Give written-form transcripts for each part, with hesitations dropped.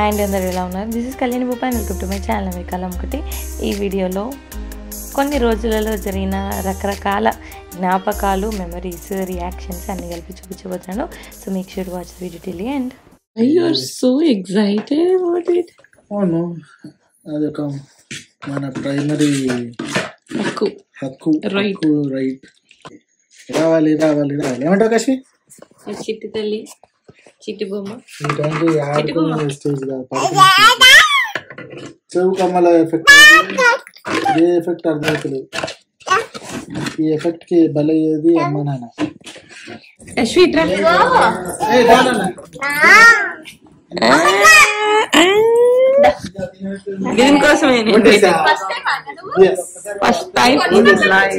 And అందరూ ఎలా ఉన్నారు? This is Kalyani Bhupa and welcome to my channel అమెరికాలం ఒకటి. ఈ వీడియోలో కొన్ని రోజులలో జరిగిన రకరకాల జ్ఞాపకాలు, మెమరీస్, రియాక్షన్స్ అన్ని కలిపి చూపించబోతున్నాను. So make sure to watch the video till the end. You are so excited about it. Oh no, అదొక మన ప్రైమరీ హక్కు రైట్. రావాలి ఏమంటావు కాశీ? చిట్టి తల్లి, చిట్టి బొమ్మ, స్టేజ్ చెవు కమ్మల ఎఫెక్ట్, ఏ ఎఫెక్ట్ అర్థమవుతలేదు. ఈ ఎఫెక్ట్ కి బలయ్యేది అమ్మ నాన్న. దీనికోసమే first time in his life.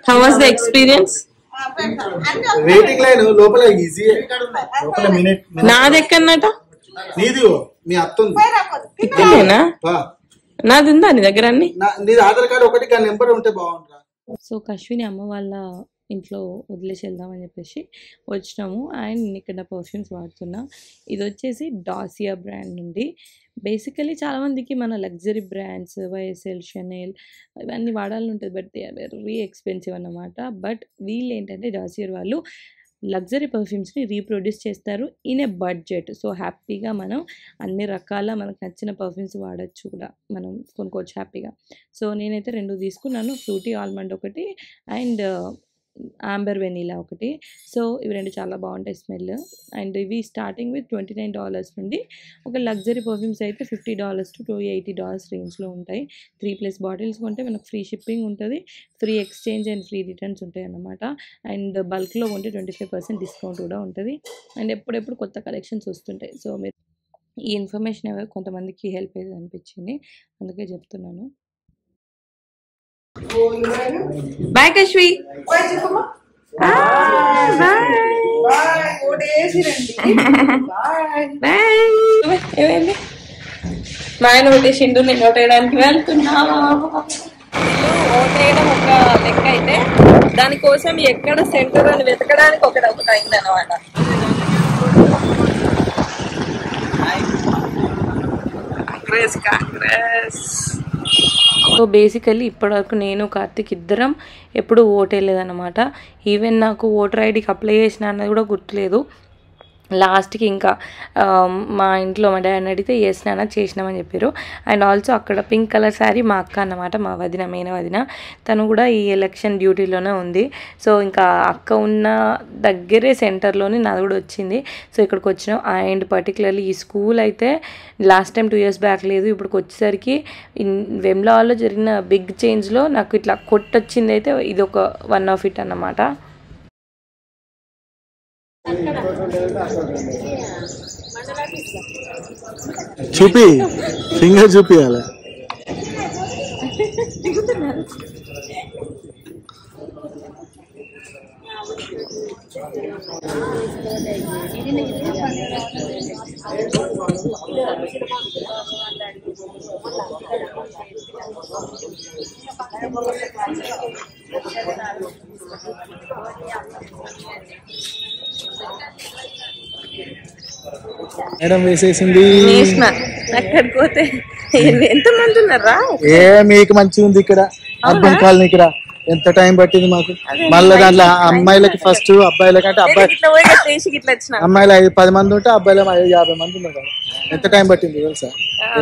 How was the experience? Waiting line లోపల ఈజీ, లోపల మినిట్. నాది ఎక్కడన్నట? నీది మీ అత్తుంది ఇక్కడేనా? నాది ఉందా నీ దగ్గర? అన్ని నీది ఆధార్ కార్డు ఒకటి నెంబర్ ఉంటే బాగుంటుందా? సో కశ్విని అమ్మ వాళ్ళ ఇంట్లో వదిలేసి వెళ్దామని చెప్పేసి వచ్చినాము. అండ్ నేను ఇక్కడ పర్ఫ్యూమ్స్ వాడుతున్నా. ఇది వచ్చేసి డాసియా బ్రాండ్ నుండి. బేసికలీ చాలామందికి మన లగ్జరీ బ్రాండ్స్ వైఎస్ఎల్, షనెల్ ఇవన్నీ వాడాలని ఉంటుంది, but they are very expensive అన్నమాట. బట్ వీళ్ళు ఏంటంటే డాసియా వాళ్ళు లగ్జరీ పర్ఫ్యూమ్స్ని రీప్రొడ్యూస్ చేస్తారు ఇన్ ఏ బడ్జెట్. సో హ్యాపీగా మనం అన్ని రకాల మనకు నచ్చిన పర్ఫ్యూమ్స్ వాడచ్చు కూడా, మనం కొనుక్కోవచ్చు హ్యాపీగా. సో నేనైతే 2 తీసుకున్నాను, ఫ్రూటీ ఆల్మండ్ ఒకటి అండ్ ఆంబర్ వెనీలా ఒకటి. సో ఇవి 2 చాలా బాగుంటాయి స్మెల్. అండ్ ఇవి స్టార్టింగ్ విత్ $29 నుండి, ఒక లగ్జరీ పర్ఫ్యూమ్స్ అయితే $50 to $280 రేంజ్లో ఉంటాయి. 3+ బాటిల్స్ కొంటే మనకు ఫ్రీ షిప్పింగ్ ఉంటుంది, free exchange and free returns ఉంటాయి అన్నమాట. అండ్ బల్క్లో కొంటే 25% డిస్కౌంట్ కూడా ఉంటుంది. అండ్ ఎప్పుడెప్పుడు కొత్త కలెక్షన్స్ వస్తుంటాయి. సో మీరు ఈ ఇన్ఫర్మేషన్ కొంతమందికి హెల్ప్ అయ్యేది అనిపించింది, అందుకే చెప్తున్నాను. బాయ్ కశ్వి. ఏమైంది? మా ఆయన ఓటేసిండు, నేను ఓటేయడానికి వెళ్తున్నా. ఓటేయడం ఒక లెక్క అయితే, దానికోసం ఎక్కడ సెంటర్ అని వెతకడానికి ఒకటి అయింది అన్నమాట. కాంగ్రెస్. సో బేసికల్లీ ఇప్పటివరకు నేను కార్తిక్ ఇద్దరం ఎప్పుడు ఓటేయలేదన్నమాట. ఈవెన్ నాకు ఓటర్ ఐడికి అప్లై చేసిన అన్నది కూడా గుర్తులేదు. లాస్ట్కి ఇంకా మా ఇంట్లో మా డాడీని అడిగితే చేసినా చేసినామని చెప్పారు. అండ్ ఆల్సో అక్కడ పింక్ కలర్ శారీ మా అక్క అన్నమాట, మా వదిన, మెయిన్ వదిన. తను కూడా ఈ ఎలక్షన్ డ్యూటీలోనే ఉంది. సో ఇంకా అక్క ఉన్న దగ్గరే సెంటర్లోనే నాది కూడా వచ్చింది. సో ఇక్కడికి వచ్చినాం. అండ్ పర్టికులర్లీ ఈ స్కూల్ అయితే లాస్ట్ టైం 2 years బ్యాక్ లేదు, ఇప్పటికి వచ్చేసరికి వెమ్లాలో జరిగిన బిగ్ చేంజ్లో నాకు ఇట్లా కొట్టొచ్చింది అయితే ఇది ఒక వన్ ఆఫ్ ఇట్ అన్నమాట. చూపి ఫింగర్ చూపియాలి. మేడం వేసేసింది. అక్కడికి పోతే ఎంత మంది ఉన్నారా? మీకు మంచిగా ఉంది ఇక్కడ అర్బన్ కాలనీ. ఇక్కడ ఎంత టైం పట్టింది మాకు. మళ్ళీ దాంట్లో అమ్మాయిలకి ఫస్ట్, అబ్బాయిలకి అంటే అమ్మాయిలు 10 మంది ఉంటే అబ్బాయిలు 50 మంది ఉన్నారు కదా. ఎంత టైం పట్టింది తెలుసా?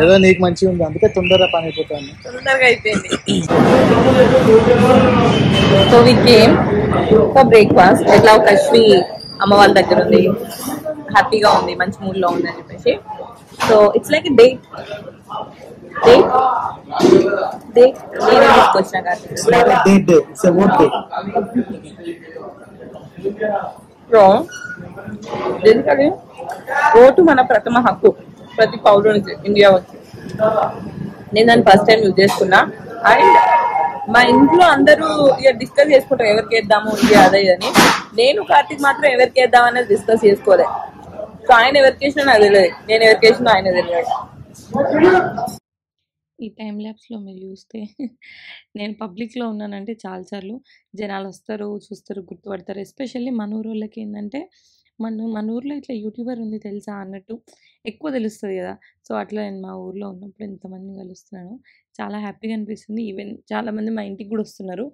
ఏదో నీకు మంచిగా ఉంది అందుకే తొందరగా పని అయిపోతాను. తొందరగా అయిపోయింది. So we came for breakfast. ఎట్లా కశ్వి అమ్మ వాళ్ళ దగ్గర ఉంది, హ్యాపీగా ఉంది, మంచి మూడ్ లో ఉంది అని చెప్పేసి. సో ఇట్స్ లైక్ డేట్ నేను తీసుకొచ్చిన ఎందుకంటే ఓటు మన ప్రథమ హక్కు ప్రతి పౌరునికి ఇండియా వచ్చి. నేను దాన్ని ఫస్ట్ టైం యూజ్ చేసుకున్నా. అండ్ మా ఇంట్లో అందరూ ఇక డిస్కస్ చేసుకుంటాం ఎవరికి వేద్దాము ఇది అదే అని. నేను కార్తీక్ మాత్రం ఎవరికి వేద్దాం అనేది డిస్కస్ చేసుకోలేదు. సో ఆయన ఎవరికి వేసినా నాకు తెలియదు, నేను ఎవరికి వేసినా ఆయన తెలియదు. ఈ టైమ్ ల్యాప్స్‌లో మీరు చూస్తే నేను పబ్లిక్‌లో ఉన్నానంటే చాలాసార్లు జనాలొస్తారు, చూస్తారు, గుర్తుపడతారు. ఎస్పెషల్లీ మన ఊరోళ్ళకేందంటే, మన ఊర్లో ఇట్లా యూట్యూబర్ ఉంది తెలుసా అన్నట్టు ఎక్కువ తెలుస్తది గదా! సో, అట్లా నేను మా ఊర్లో ఉన్నప్పుడు ఎంతమందిని కలుస్తున్నానో చాలా హ్యాపీగా అనిపిస్తుంది. ఈవెన్ చాలామంది మా ఇంటికి గూడా వస్తున్నారు.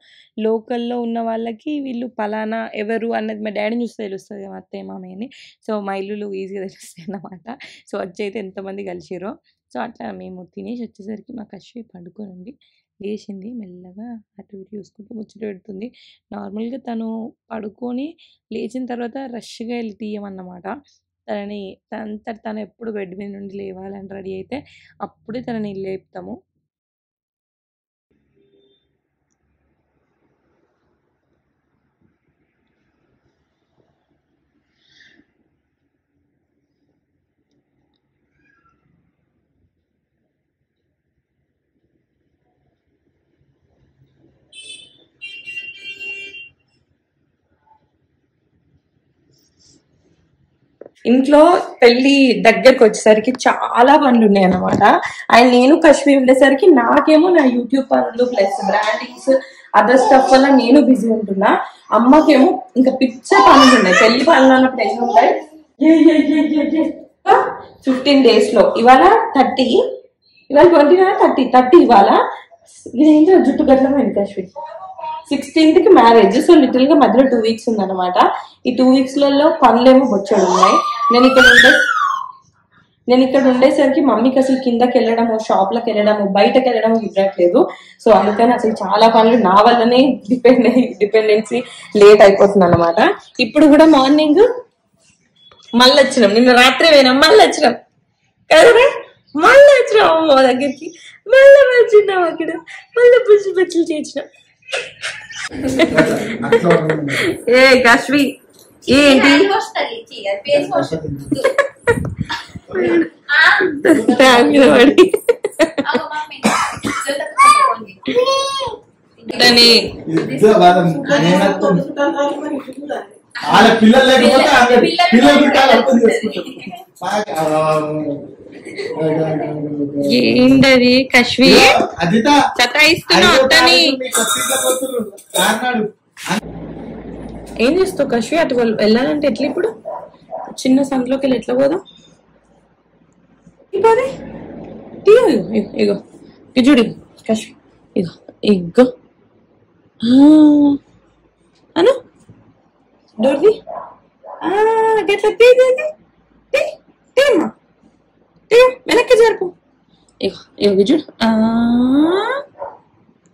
లోకల్‌లో ఉన్న వాళ్ళకి వీళ్ళు పలానా ఎవరు అన్నది మా డ్యాడీని చూస్తే తెలుస్తది మా అత్తయ్య, మామయ్యని. సో, మా ఇల్లులు ఈజీగా తెలుస్తాయన్నమాట. సో, వచ్చైతే ఎంతమంది కలిసిర్రో. సో, అట్లా మేము తినేసి వచ్చేసరికి మా కశ్యప్ పడుకోనుండి లేచింది. మెల్లగా అటు ఇటు చూసుకుంటూ ముచ్చట పెడుతుంది. నార్మల్‌గా తను పడుకొని లేచిన తర్వాత రష్‌గా ఎళ్లి తీయమన్నమాట. తనంతట తను ఎప్పుడు బెడ్ మీద నుండి లేవాలని రెడీ అయితే అప్పుడే తనని లేపుతాము. ఇంట్లో పెళ్లి దగ్గరకొచ్చేసరికి చాలా పనులున్నాయన్నమాట. అండ్ నేను కశ్మీ ఉండేసరికి నాకేమో నా యూట్యూబ్ పనులు ప్లస్ బ్రాండింగ్స్ అదర్ స్టఫ్ వల్ల నేను బిజీ ఉంటున్నా. అమ్మకేమో ఇంకా పిచ్చ పనులున్నాయి. పెళ్లి పనులు అన్నప్పుడు ఎన్ని ఉంటాయి? 15 days లో ఇవాళ 30, ఇవాళ 29, 30 ఇవాళ. ఇదేంటో జుట్టు గట్లమైంది కశ్మీ. 16th కి మ్యారేజ్. సో లిటిల్ గా మధ్యలో 2 weeks ఉందన్నమాట. ఈ 2 weeks లలో పనులేమో బొచ్చడు ఉన్నాయి. నేను ఇక్కడ ఉండేసరికి మమ్మీకి అసలు కిందకి వెళ్ళడము, షాప్లకు వెళ్ళడము, బయటకు వెళ్ళడము కుదరట్లేదు. సో అందుకని అసలు చాలా పనులు నా వల్లనే డిపెండెన్సీ లేట్ అయిపోతుంది అన్నమాట. ఇప్పుడు కూడా మార్నింగ్ మళ్ళీ వచ్చినాం, నిన్న రాత్రి పోయినాం, మళ్ళీ వచ్చినాం కదరా, మళ్ళీ వచ్చినాం అమ్మ దగ్గరికి, మళ్ళీ వచ్చినాం అక్కడ, మళ్ళీ బుజ్జి బుజ్జులు చేసినాం. ఏ కశ్వి ఏంటి ఏంటది కశ్వి సతాయిస్తున్నావు అత్తని? ఏం చేస్తావు కశ్వి? అటు వెళ్ళాలంటే ఎట్లా? ఇప్పుడు చిన్న సందులోకి వెళ్ళి ఎట్లా పోదాం? ఇగో ఇగో చూడు కశ్వి, ఇగో ఇగో అను డోర్ది గట్లా తీమ్మా, వెనక్కి జరుపు. ఇగో ఇగో చూడు,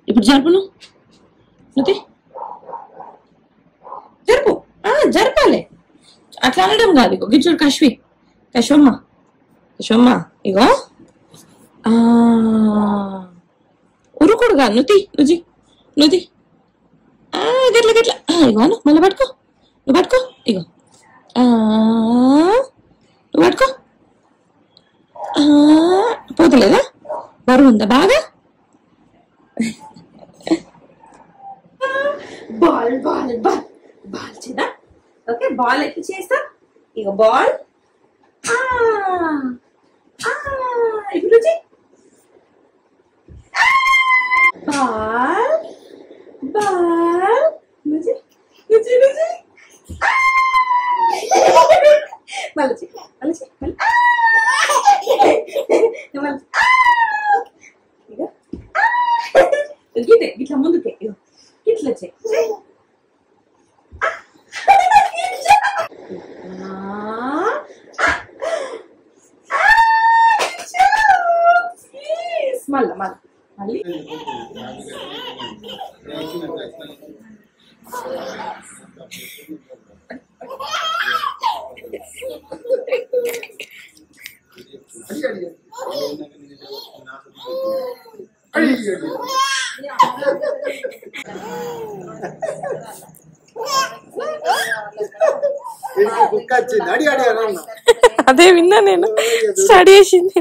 ఇప్పుడు జరుపు, నువ్వు జరుపు, జరపాలి, అట్లా అనడం కాదు. ఇగో గిజ్జుడు కశ్వి, కశ్వమ్మ ఇగో ఉరుకుడు కాదు, నువ్వు గట్ల ఇగో అను, మళ్ళీ పట్టుకో, నువ్వు పట్టుకో, ఇగో నువ్వు పట్టుకో. పోతలేదా? బరువు ఉందా బాగా? బాల్ బాల్ బాల్ బాల్ చేద్దాం. ఓకే, బాల్ ఎత్తి చేస్తా. ఇక బాల్ ఇప్పుడు బాల్ బాల్ మళ్ళీ ఇట్లా ముందుకే ఇట్లా మళ్ళా మళ్ళీ అదే విన్నా నేను, స్టడీ చేసింది.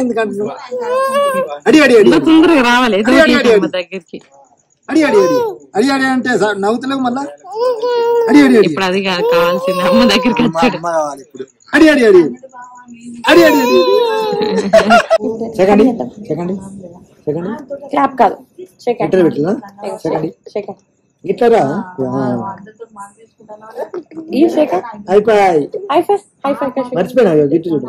ఎందుకంటున్నావు అడి అడి అడి తొందరగా రావాలి దగ్గరికి. అడి అడి అడి అడి అడి అంటే నవ్వుతలేవు మళ్ళా. అడి అడి అడి ఇప్పుడు అది కావాల్సింది అమ్మ దగ్గరికి వచ్చాడు. ఇప్పుడు అడి అడి అడి అడి అడి అడి సెకండ్ సెకండ్ సెకండ్ క్లాప్ కాదు ఇట్లా పెట్టినా సెకండ్ ఇట్లా మర్చిపోయినా గిట్టు చూడు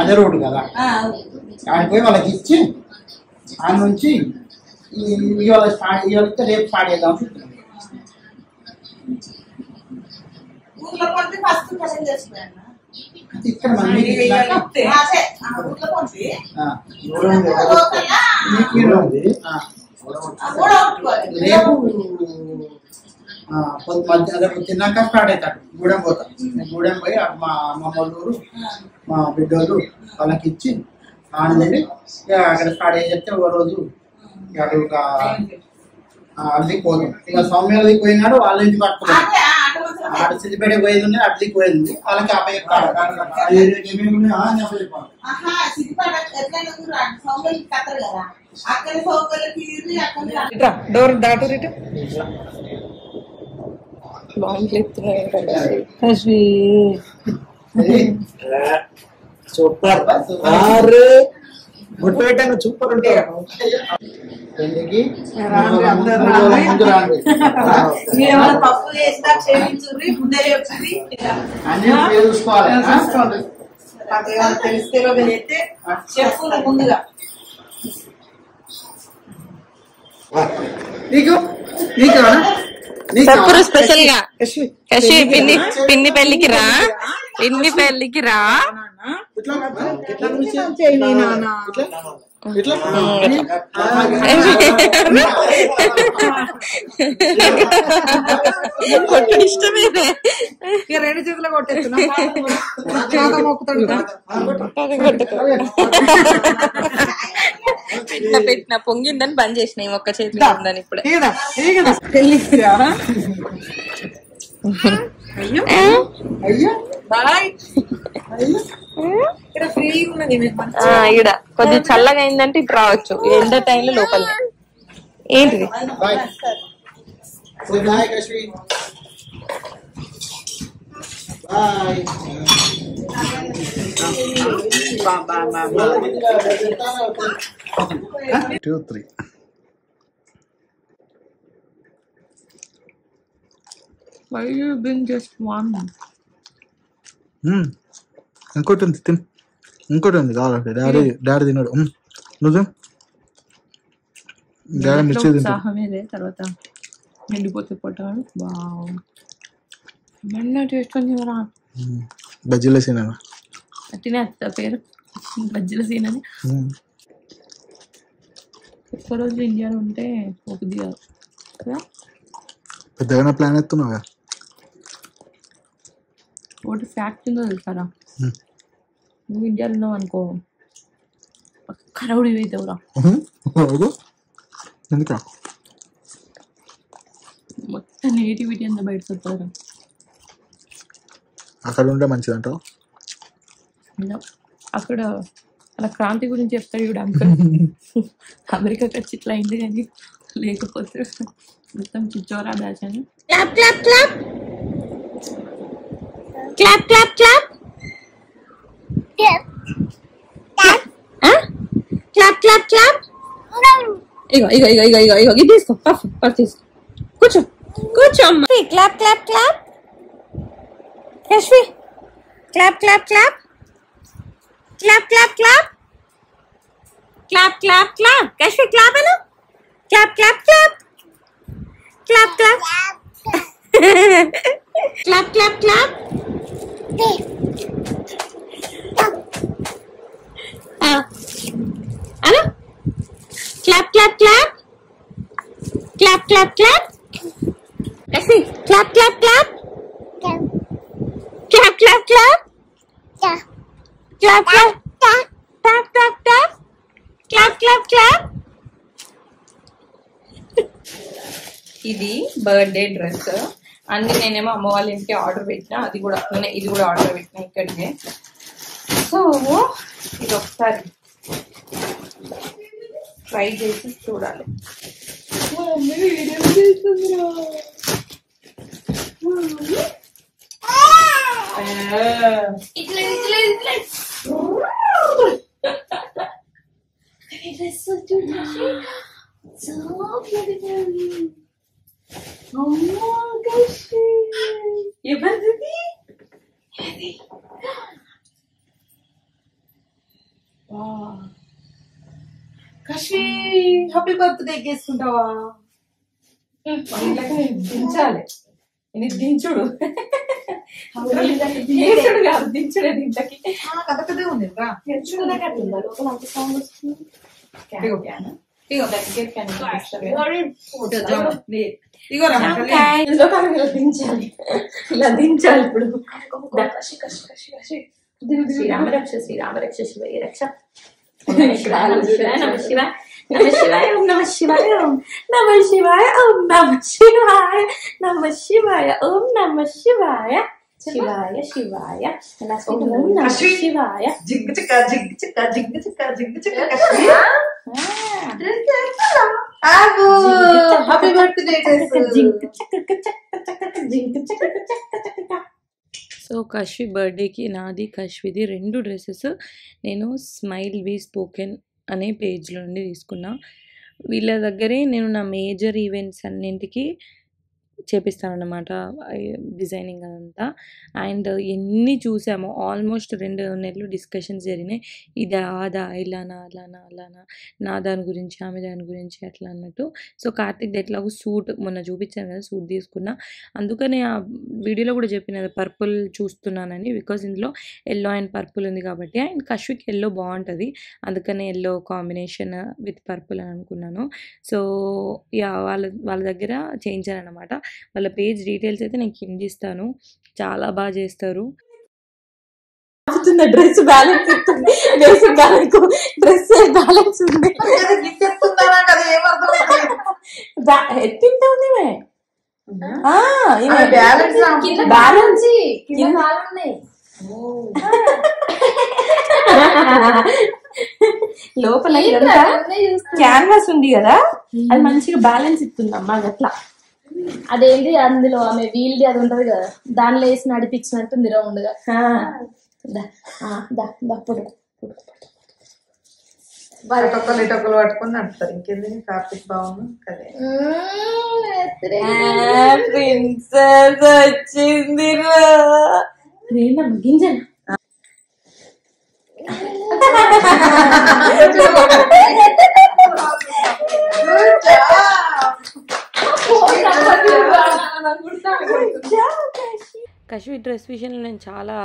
అదే రోడ్డు కదా ఆడిపోయి వాళ్ళకి ఇచ్చి ఆ నుంచి ఇవాళ రేపు స్టార్ట్ చేద్దాం. ఇక్కడ రేపు తిన్నాక స్టార్ట్ అవుతాడు. గూడెం పోతాం. గూడెం పోయి మా అమ్మమ్మోళ్ళు మా బిడ్డోళ్ళు వాళ్ళకి ఇచ్చి ఆనందండి అక్కడ స్టార్ట్ అయ్యి చెప్తే ఒక రోజు అటు ఒక అడ్లికి పోతాం. ఇక సౌమ్యాలకి పోయినాడు వాళ్ళ ఇంటి పట్టుకున్నాడు. ఆడ సిద్దిపేట పోయేది ఉంది, అడ్లికి పోయింది. వాళ్ళకి అబ్బాయి డోర్ దాటు సూపర్ గుట్టు పెట్టాను సూపర్ ఉంటాయి. పప్పు చేసినా క్షమించుర్రి ముందే చూసుకోవాలి. తెలిస్తే అయితే చెప్పు ముందుగా నీకు చెప్పురు స్పెషల్ గా కషి పిన్ని పెళ్లికి రా, పిన్ని పెళ్లికి రా. కొట్టడు ఇష్టమేదే. రెండు చేతులు కొట్టేస్తున్నా పెట్టిన పొంగిందని బంద్ చేసిన ఒక్క చేతిలో ఉందని ఇప్పుడే. ఈడ కొద్దిగా చల్లగా అయిందంటే ఇటు రావచ్చు. ఎండ టైంలో లోపల ఏంటిది Why you bring just one? ఇంకోటి ఉంది తిన్, ఇంకోటి ఉంది కావాలంటే డాడీ తిన్నాడు. నువ్వు డాడీ మిర్చి ఉత్సాహమే తర్వాత ఎండిపోతే పొట్టాడు. బాగున్నా టేస్ట్ ఉంది కదా. బజ్జీల సీన్ అట్టినే పేరు బజ్జీల సీన్ అని. ఒక్క రోజు ఇండియాలో ఉంటే ఒక దిగారు కదా. పెద్దగా ప్లాన్ ఎత్తున్నావా? ఒకటి ఫ్యాక్ట్ ఉందో తెలుసారా, నువ్వు ఇండియాలో ఉన్నావు అనుకో పక్క రౌడీ అవుతావురా. ఎందుకా? మొత్తం నెగిటివిటీ అంతా బయటకు వస్తారా. అక్కడ ఉంటే మంచిదంటావు? అక్కడ అలా క్రాంతి గురించి చెప్తాడు ఇప్పుడు అంకుల్. అమెరికా ఖర్చు ఇట్లా అయింది కానీ లేకపోతే మొత్తం చిచ్చోరా బ్యాచ్ అని. Clap clap clap clap clap clap clap clap clap. ఇగో ఇగో ఇగో ఇగో ఇగో ఇగో ఇది తీసుకో, పఫ్ పఫ్ తీసుకో, కూర్చో కూర్చో. Clap clap clap Yashvi, clap clap clap clap clap clap clap clap clap. Yashvi clap Anu, clap clap clap clap clap clap clap clap. Anu clap clap clap clap clap clap. Yashvi clap clap clap clap clap clap clap clap tap tap tap tap clap clap clap. ఇది birthday dress అన్ని నేనేమో అమ్మ వాళ్ళ ఇంటికి order పెట్టినా, అది కూడా అట్లనే ఇది కూడా ఆర్డర్ పెట్టినా ఇక్కడికే. సో ఇది ఒకసారి ట్రై చేసి చూడాలి. కషి హ్యాపీ బర్త్డే చేసుకుంటావా? దించాలి, ఇది దించుడు దించుడు కాదు, దించుడే దీంట్లోకి. కథ కథే ఉంది దించాలి, ఇలా దించాలి. ఇప్పుడు శ్రీరామరక్ష శ్రీరామరక్ష శివయ్య రక్ష. నమ శివాయ నమ శివాయ నమ శివాయ ఓం నమ శివాయ ఓం నమ శివాయ ఓం నమ శివాయ నమ శివాయ ఓం నమ శివాయ శివాయ శివాయ ఓం నమ శివాయ. జింగ చిక్క జింగ చిక్క జింగ చిక్క జింగ చిక్క. Happy birthday. సో కశ్వి బర్త్డేకి నాది కశ్విది 2 డ్రెస్సెస్ నేను స్మైల్ వి స్పోకెన్ అనే పేజ్లో నుండి తీసుకున్నా. వీళ్ళ దగ్గరే నేను నా మేజర్ ఈవెంట్స్ అన్నింటికి చేపిస్తానన్నమాట డిజైనింగ్ అదంతా. అండ్ ఎన్ని చూసామో ఆల్మోస్ట్ 2 నెలలు డిస్కషన్స్ జరిగినాయి. ఇదా అదా ఇలానా అలానా అలానా, నా దాని గురించి ఆమె దాని గురించి అట్లా అన్నట్టు. సో కార్తిక్ ఎట్లాగో సూట్ మొన్న చూపించాను కదా, సూట్ తీసుకున్నా. అందుకనే ఆ వీడియోలో కూడా చెప్పిన పర్పుల్ చూస్తున్నానని, బికాజ్ ఇందులో ఎల్లో అండ్ పర్పుల్ ఉంది కాబట్టి. అండ్ కశ్విక్ ఎల్లో బాగుంటుంది, అందుకనే ఎల్లో కాంబినేషన్ విత్ పర్పుల్ అని అనుకున్నాను. సో యా వాళ్ళ దగ్గర చేయించాను అనమాట. వాళ్ళ పేజ్ డీటెయిల్స్ అయితే నేను కింద ఇస్తాను. చాలా బాగా చేస్తారు. డ్రెస్ బ్యాలెన్స్ ఇస్తుంది, డ్రెస్ బ్యాలెన్స్ ఉంది, ఎత్తింటే ఉంది బ్యాలెన్స్ లోపల క్యాన్వాస్ ఉంది కదా, అది మంచిగా బ్యాలెన్స్ ఇస్తుందమ్మా. అట్లా అదేంటి అందులో ఆమె వీల్ది అది ఉంటది కదా, దానిలో వేసి నడిపించినట్టుంది రౌండ్ గా. వారిటొక్కలు ఇటొక్కలు పట్టుకుని నడుపుతారు. ఇంకేంది కార్తిక్ బాగుంది కదే. ప్రిన్సెస్ వచ్చింది గింజలు కశ్వి డ్రెస్ విషయంలో నేను చాలా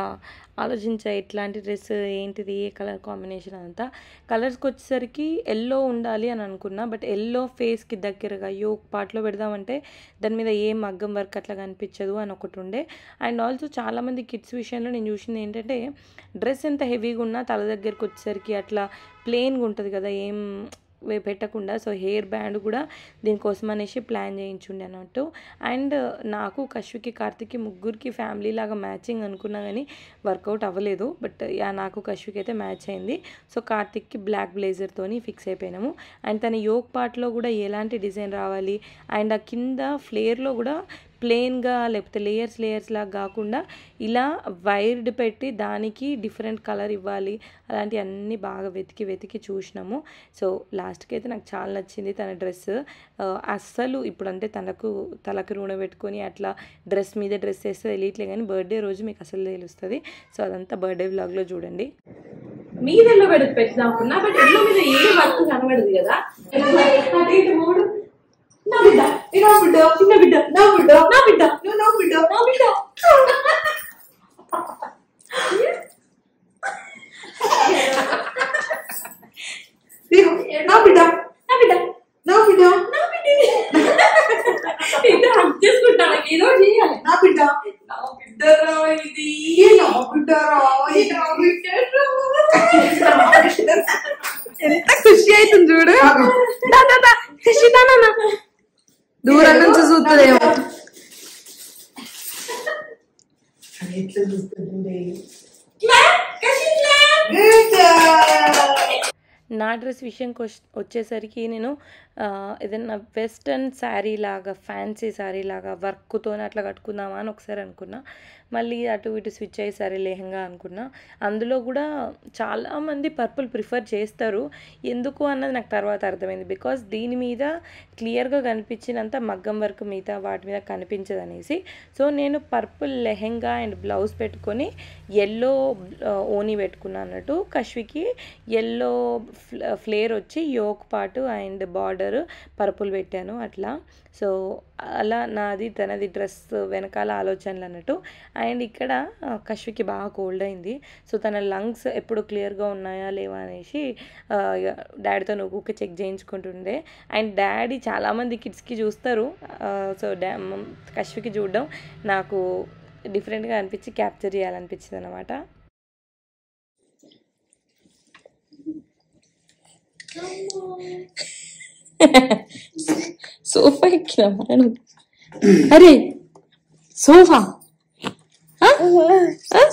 ఆలోచించా, ఇట్లాంటి డ్రెస్ ఏంటిది, ఏ కలర్ కాంబినేషన్ అంతా. కలర్స్కి వచ్చేసరికి ఎల్లో ఉండాలి అని అనుకున్నా, బట్ ఎల్లో ఫేస్కి దగ్గరగా యోక్ పార్ట్లో పెడదామంటే దాని మీద ఏ మగ్గం వర్క్ అట్లా కనిపించదు అని ఒకటి ఉండే. అండ్ ఆల్సో చాలామంది కిడ్స్ విషయంలో నేను చూసింది ఏంటంటే, డ్రెస్ ఎంత హెవీగా ఉన్నా తల దగ్గరికి వచ్చేసరికి అట్లా ప్లెయిన్గా ఉంటుంది కదా, ఏం పెట్టకుండా. సో హెయిర్ బ్యాండ్ కూడా దీనికోసం అనేసి ప్లాన్ చేయించుండే అన్నట్టు. అండ్ నాకు కశ్వికి కార్తిక్కి ముగ్గురికి ఫ్యామిలీ లాగా మ్యాచింగ్ అనుకున్నా కానీ వర్కౌట్ అవ్వలేదు. బట్ నాకు కశ్వికి అయితే మ్యాచ్ అయింది. సో కార్తిక్కి బ్లాక్ బ్లేజర్తోని ఫిక్స్ అయిపోయినాము. అండ్ తన యోక్ పార్ట్లో కూడా ఎలాంటి డిజైన్ రావాలి, అండ్ ఆ కింద ఫ్లేర్లో కూడా ప్లెయిన్గా లేకపోతే లేయర్స్ లాగా కాకుండా ఇలా వైర్డ్ పెట్టి దానికి డిఫరెంట్ కలర్ ఇవ్వాలి, అలాంటి అన్నీ బాగా వెతికి చూసినాము. సో లాస్ట్కి అయితే నాకు చాలా నచ్చింది తన డ్రెస్. అస్సలు ఇప్పుడు అంటే తలకు నూనె పెట్టుకొని అట్లా డ్రెస్ మీద డ్రెస్ వేస్తే తెలియట్లే, కానీ బర్త్డే రోజు మీకు అసలు తెలుస్తుంది. సో అదంతా బర్త్డే వ్లాగ్లో చూడండి. మీద ఎల్లో పెట్టినాకున్నా, బట్ ఎల్లో మీద ఏ వర్క్ కనబడదు కదా. మూడు నా బిడ్డ చిన్న బిడ్డ నా బిడ్డ నా బిడ్డ నువ్వు నా బిడ్డ నా బిడ్డ నా బిడ్డ నా బిడ్డ నా బిడ్డ నా బిడ్డ ఇద్దరు హక్ చేసుకుంటాను, ఏదో చేయాలి. నా బిడ్డ నా బిడ్డరా, ఇది నా బిడ్డరా, ఎంత ఖుషి అవుతుంది చూడు. ఖుషి దూరం నుంచి నా డ్రెస్ విషయంకి వచ్చేసరికి నేను ఏదైనా వెస్ట్రన్ శారీ లాగా ఫ్యాన్సీ శారీ లాగా వర్క్తో అట్లా కట్టుకుందామా అని ఒకసారి అనుకున్నా. మళ్ళీ అటు ఇటు స్విచ్ అయ్యేసరి లెహంగా అనుకున్నా. అందులో కూడా చాలామంది పర్పుల్ ప్రిఫర్ చేస్తారు. ఎందుకు అన్నది నాకు తర్వాత అర్థమైంది. బికాస్ దీని మీద క్లియర్గా కనిపించినంత మగ్గం వర్క్ మిగతా వాటి మీద కనిపించదు అనేసి. సో నేను పర్పుల్ లెహంగా అండ్ బ్లౌజ్ పెట్టుకొని ఎల్లో ఓనీ పెట్టుకున్నాను అన్నట్టు. కశ్వికి ఎల్లో ఫ్లేర్ వచ్చి యోక్ పాటు అండ్ బార్డర్ పర్పుల్ పెట్టాను అట్లా. సో అలా నాది తనది డ్రెస్ వెనకాల ఆలోచనలు అన్నట్టు. అండ్ ఇక్కడ కశ్వికి బాగా కోల్డ్ అయింది. సో తన లంగ్స్ ఎప్పుడు క్లియర్గా ఉన్నాయా లేవా అనేసి డాడీతో ఊరికే చెక్ చేయించుకుంటుండే. అండ్ డాడీ చాలామంది కిడ్స్కి చూస్తారు. సో కశ్వికి చూడడం నాకు డిఫరెంట్గా అనిపించి క్యాప్చర్ చేయాలనిపించింది అనమాట. సోఫా ఎక్కినా అరే సోఫా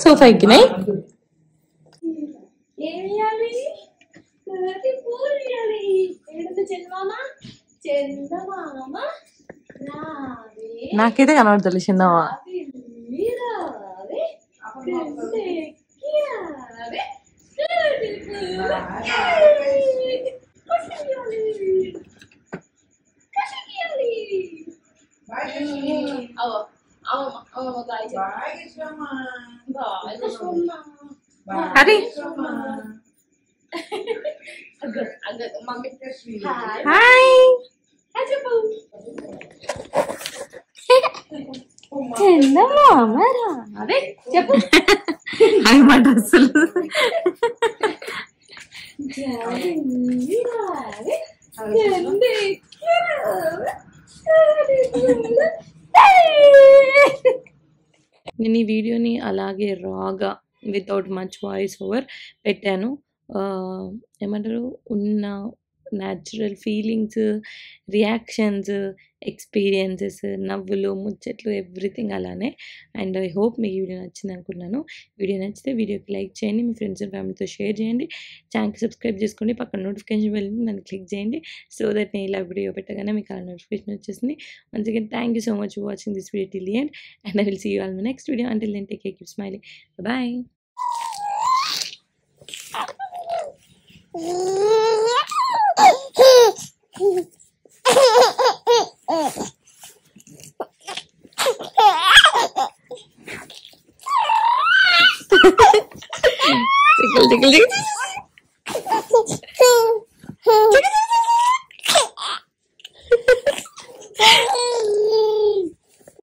సోఫా ఎక్కినాయి. నాకైతే కనబడతలే చిన్నవా. అరే హాయ్ చెప్పు హాయ్ మా డ్రెస్సులు నేను ఈ వీడియోని అలాగే రాగా వితౌట్ మచ్ వాయిస్ ఓవర్ పెట్టాను. ఏమంటారు ఉన్న న్యాచురల్ ఫీలింగ్స్, రియాక్షన్స్, ఎక్స్పీరియన్సెస్, నవ్వులు, ముచ్చట్లు, ఎవ్రీథింగ్ అలానే. అండ్ ఐ హోప్ మీకు ఈ వీడియో నచ్చింది అనుకున్నాను. వీడియో నచ్చితే వీడియోకి లైక్ చేయండి, మీ ఫ్రెండ్స్ అండ్ ఫ్యామిలీతో షేర్ చేయండి, ఛానల్కి సబ్స్క్రైబ్ చేసుకోండి, పక్కన నోటిఫికేషన్ వెళ్ళి నన్ను క్లిక్ చేయండి. సో దట్ నేను ఇలా వీడియో పెట్టగానే మీకు అలా నోటిఫికేషన్ వచ్చేసింది. Once again thank you so much for watching this video till the end and I will see you all my next video. Until then take care, keep smiling, bye. Tickle, tickle, tickle.